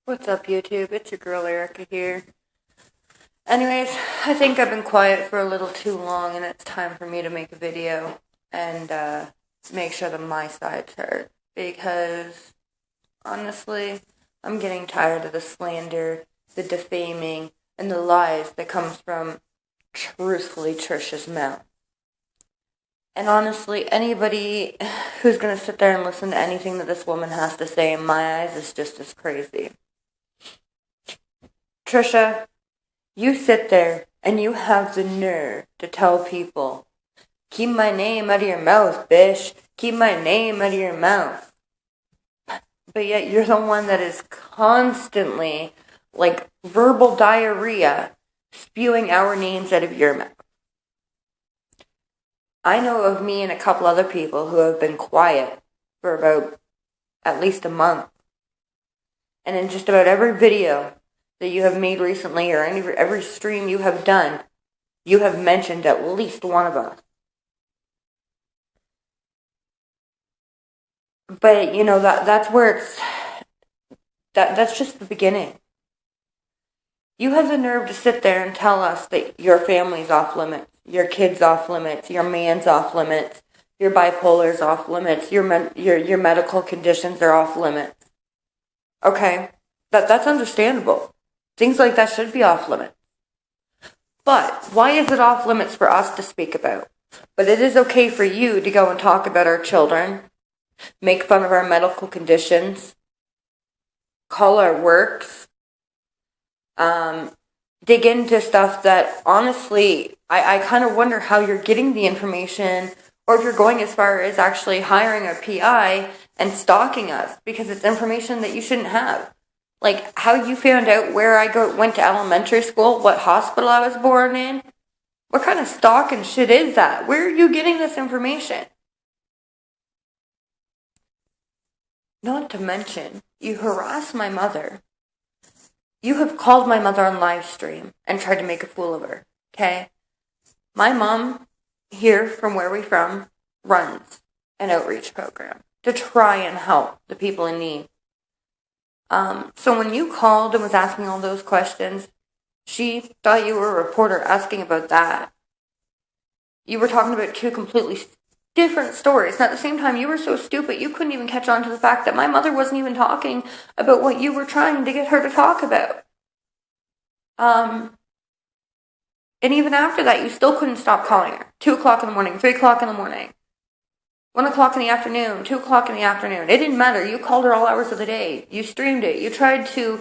What's up, YouTube? It's your girl Erica here. Anyways, I think I've been quiet for a little too long, and it's time for me to make a video and make sure that my side's heard. Because, honestly, I'm getting tired of the slander, the defaming, and the lies that comes from, truthfully, Trisha's mouth. And honestly, anybody who's going to sit there and listen to anything that this woman has to say, in my eyes, is just as crazy. Trisha, you sit there and you have the nerve to tell people, keep my name out of your mouth, bitch. Keep my name out of your mouth. But yet you're the one that is constantly, like verbal diarrhea, spewing our names out of your mouth. I know of me and a couple other people who have been quiet for about at least a month. And in just about every video that you have made recently, or every stream you have done, you have mentioned at least one of us. But, you know, that's where that's just the beginning. You have the nerve to sit there and tell us that your family's off limits, your kid's off limits, your man's off limits, your bipolar's off limits, your medical conditions are off limits. Okay, that's understandable. Things like that should be off limits. But why is it off limits for us to speak about? But it is okay for you to go and talk about our children, make fun of our medical conditions, call our works, dig into stuff that, honestly, I kind of wonder how you're getting the information, or if you're going as far as actually hiring a PI and stalking us, because it's information that you shouldn't have. Like, how you found out where I went to elementary school, what hospital I was born in. What kind of stalking shit is that? Where are you getting this information? Not to mention, you harass my mother. You have called my mother on live stream and tried to make a fool of her, okay? My mom, here from where we're from, runs an outreach program to try and help the people in need. So when you called and was asking all those questions, she thought you were a reporter asking about that. You were talking about two completely different stories. And at the same time, you were so stupid, you couldn't even catch on to the fact that my mother wasn't even talking about what you were trying to get her to talk about. And even after that, you still couldn't stop calling her. 2 o'clock in the morning, 3 o'clock in the morning, 1 o'clock in the afternoon, 2 o'clock in the afternoon. It didn't matter. You called her all hours of the day. You streamed it. You tried to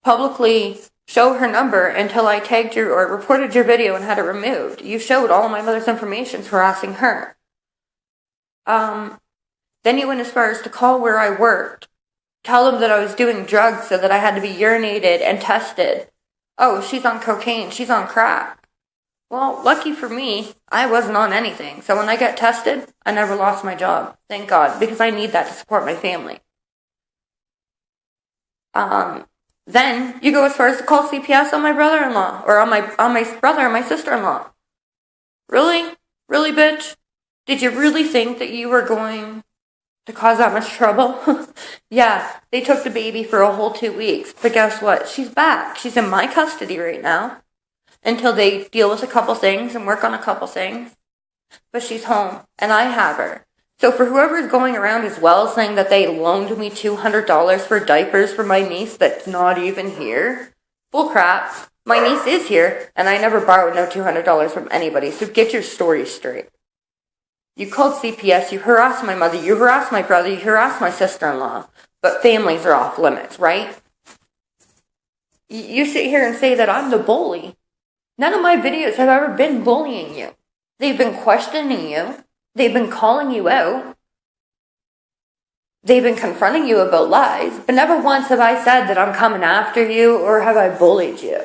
publicly show her number until I tagged you or reported your video and had it removed. You showed all of my mother's information harassing her. Then you went as far as to call where I worked, tell them that I was doing drugs so that I had to be urinated and tested. Oh, she's on cocaine. She's on crack. Well, lucky for me, I wasn't on anything. So when I got tested, I never lost my job. Thank God, because I need that to support my family. Then you go as far as to call CPS on my brother-in-law, or on my brother and my sister-in-law. Really? Really, bitch? Did you really think that you were going to cause that much trouble? Yeah, they took the baby for a whole 2 weeks. But guess what? She's back. She's in my custody right now until they deal with a couple things and work on a couple things. But she's home, and I have her. So for whoever's going around as well saying that they loaned me $200 for diapers for my niece that's not even here, bull crap. My niece is here, and I never borrowed no $200 from anybody, so get your story straight. You called CPS, you harassed my mother, you harassed my brother, you harassed my sister-in-law, but families are off limits, right? You sit here and say that I'm the bully. None of my videos have ever been bullying you. They've been questioning you. They've been calling you out. They've been confronting you about lies, but never once have I said that I'm coming after you or have I bullied you.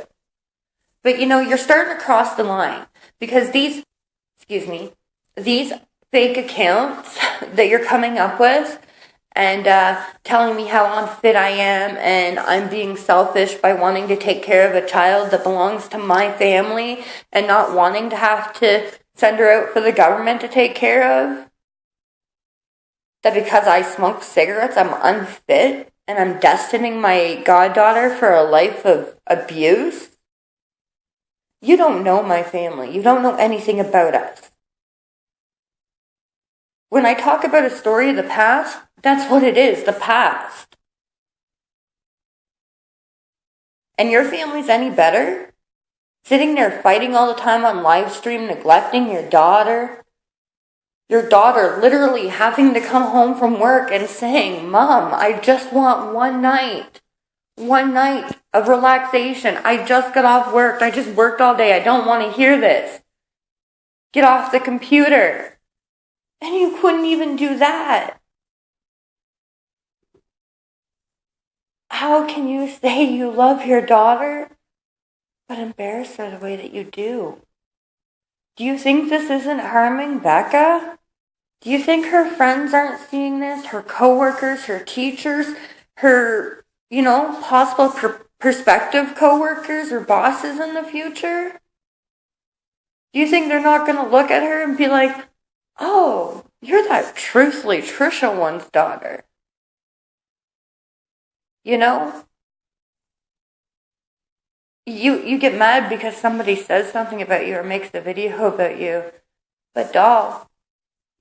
But you know, you're starting to cross the line because these fake accounts that you're coming up with and telling me how unfit I am and I'm being selfish by wanting to take care of a child that belongs to my family and not wanting to have to send her out for the government to take care of. That because I smoke cigarettes, I'm unfit. and I'm destining my goddaughter for a life of abuse? You don't know my family. You don't know anything about us. When I talk about a story of the past, that's what it is, the past. And your family's any better? Sitting there fighting all the time on live stream, neglecting your daughter. Your daughter literally having to come home from work and saying, Mom, I just want one night. One night of relaxation. I just got off work. I just worked all day. I don't want to hear this. Get off the computer. And you couldn't even do that. How can you say you love your daughter, but embarrass her the way that you do? Do you think this isn't harming Becca? Do you think her friends aren't seeing this? Her coworkers, her teachers, her, possible prospective coworkers or bosses in the future? Do you think they're not going to look at her and be like, oh, you're that Truthfully Trisha one's daughter? You get mad because somebody says something about you or makes a video about you. But doll,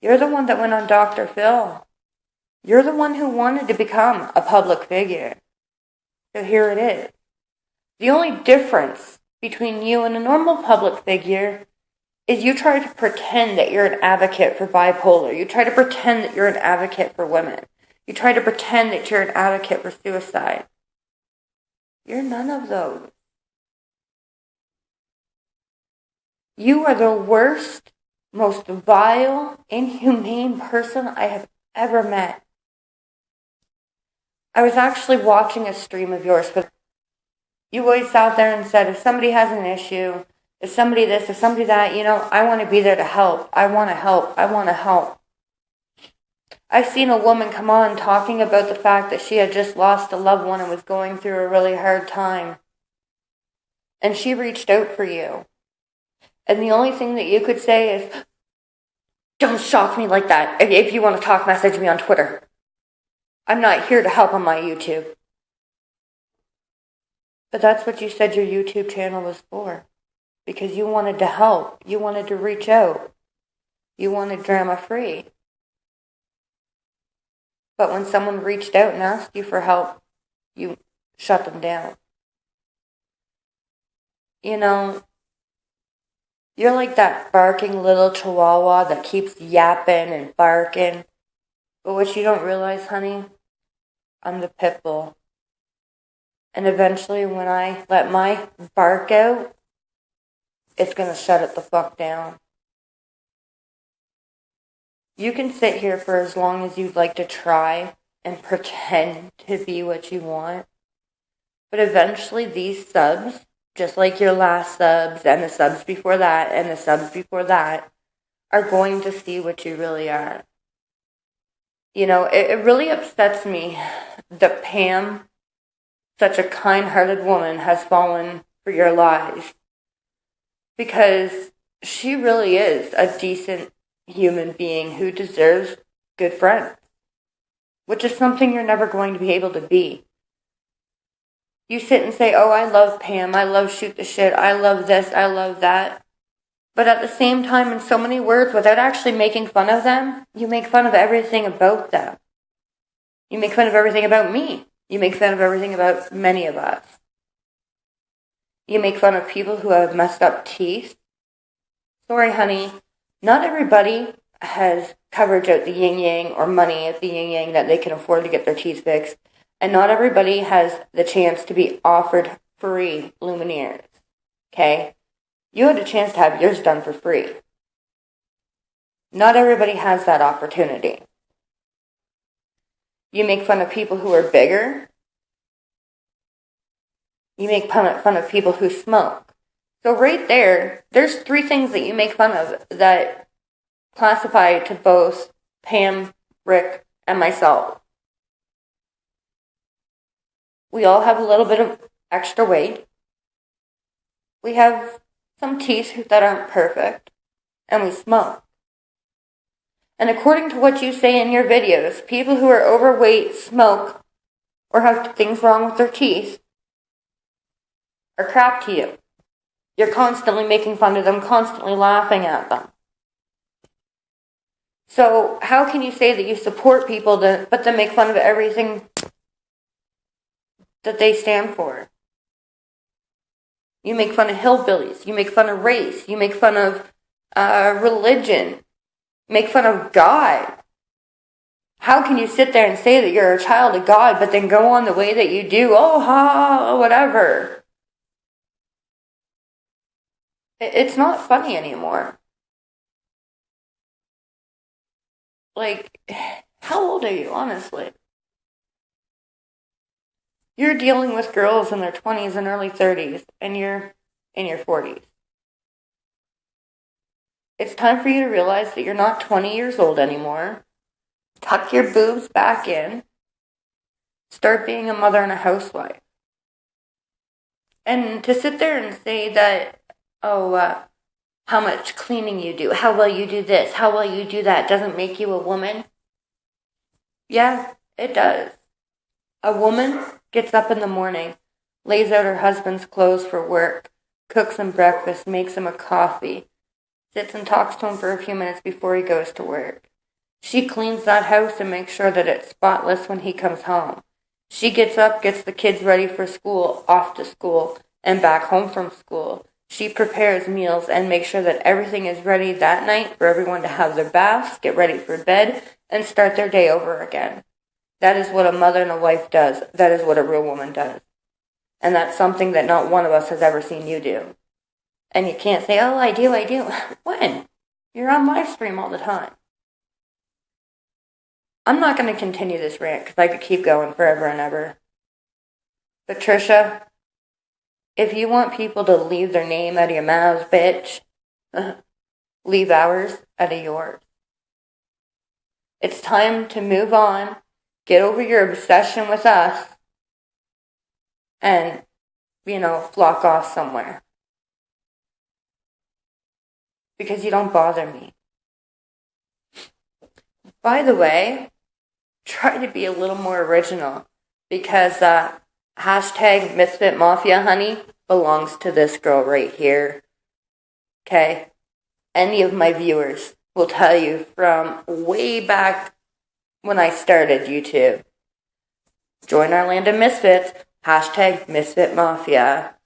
you're the one that went on Dr. Phil. You're the one who wanted to become a public figure. So here it is. The only difference between you and a normal public figure is you try to pretend that you're an advocate for bipolar. You try to pretend that you're an advocate for women. You try to pretend that you're an advocate for suicide. You're none of those. You are the worst, most vile, inhumane person I have ever met. I was actually watching a stream of yours, but you always sat there and said, if somebody has an issue, if somebody this, if somebody that, I want to be there to help. I want to help. I want to help. I've seen a woman come on talking about the fact that she had just lost a loved one and was going through a really hard time. And she reached out for you. And the only thing that you could say is, don't shock me like that. If you want to talk, message me on Twitter. I'm not here to help on my YouTube. But that's what you said your YouTube channel was for. Because you wanted to help. You wanted to reach out. You wanted drama free. But when someone reached out and asked you for help, you shut them down. You're like that barking little chihuahua that keeps yapping and barking. But what you don't realize, honey, I'm the pit bull. And eventually when I let my bark out, it's going to shut it the fuck down. You can sit here for as long as you'd like to try and pretend to be what you want. But eventually these subs, just like your last subs and the subs before that and the subs before that, are going to see what you really are. It really upsets me that Pam, such a kind-hearted woman, has fallen for your lies. Because she really is a decent human being who deserves good friends. Which is something you're never going to be able to be. You sit and say, oh, I love Pam, I love Shoot the Shit, I love this, I love that. But at the same time, in so many words, without actually making fun of them, you make fun of everything about them. You make fun of everything about me. You make fun of everything about many of us. You make fun of people who have messed up teeth. Sorry, honey, not everybody has coverage at the yin-yang or money at the yin-yang that they can afford to get their teeth fixed. And not everybody has the chance to be offered free luminaires. Okay? You had a chance to have yours done for free. Not everybody has that opportunity. You make fun of people who are bigger. You make fun of people who smoke. So right there's 3 things that you make fun of that classify to both Pam, Rick, and myself. We all have a little bit of extra weight. We have some teeth that aren't perfect. And we smoke. And according to what you say in your videos, people who are overweight smoke or have things wrong with their teeth are crap to you. You're constantly making fun of them, constantly laughing at them. So how can you say that you support people but then make fun of everything that they stand for? You make fun of hillbillies. You make fun of race. You make fun of religion. Make fun of God. How can you sit there and say that you're a child of God, but then go on the way that you do? Oh, ha, whatever. It's not funny anymore. Like, how old are you, honestly? You're dealing with girls in their 20s and early 30s, and you're in your 40s. It's time for you to realize that you're not 20 years old anymore. Tuck your boobs back in. Start being a mother and a housewife. And to sit there and say that, how much cleaning you do, how well you do this, how well you do that, doesn't make you a woman. Yeah, it does. A woman gets up in the morning, lays out her husband's clothes for work, cooks him breakfast, makes him a coffee, sits and talks to him for a few minutes before he goes to work. She cleans that house and makes sure that it's spotless when he comes home. She gets up, gets the kids ready for school, off to school, and back home from school. She prepares meals and makes sure that everything is ready that night for everyone to have their baths, get ready for bed, and start their day over again. That is what a mother and a wife does. That is what a real woman does. And that's something that not one of us has ever seen you do. And you can't say, oh, I do. When? You're on live stream all the time. I'm not going to continue this rant because I could keep going forever and ever. But Trisha, if you want people to leave their name out of your mouths, bitch, leave ours out of yours. It's time to move on, get over your obsession with us, and, flock off somewhere. Because you don't bother me. By the way, try to be a little more original because hashtag Misfit Mafia, honey, belongs to this girl right here. Okay? Any of my viewers will tell you from way back when I started YouTube. Join our land of misfits, hashtag Misfit Mafia.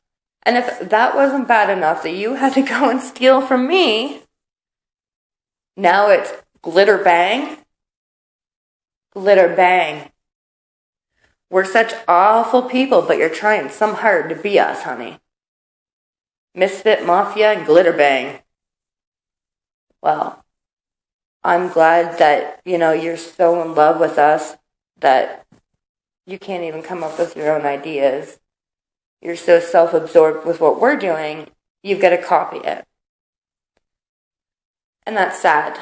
And if that wasn't bad enough that you had to go and steal from me, now it's glitter bang. Glitter bang. We're such awful people, but you're trying some hard to be us, honey. Misfit Mafia and glitter bang. Well, I'm glad that, you're so in love with us that you can't even come up with your own ideas. You're so self-absorbed with what we're doing, you've got to copy it. And that's sad.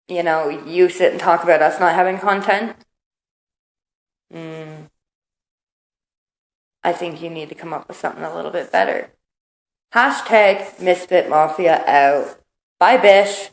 You sit and talk about us not having content. I think you need to come up with something a little bit better. Hashtag Misfit Mafia out. Bye, bish.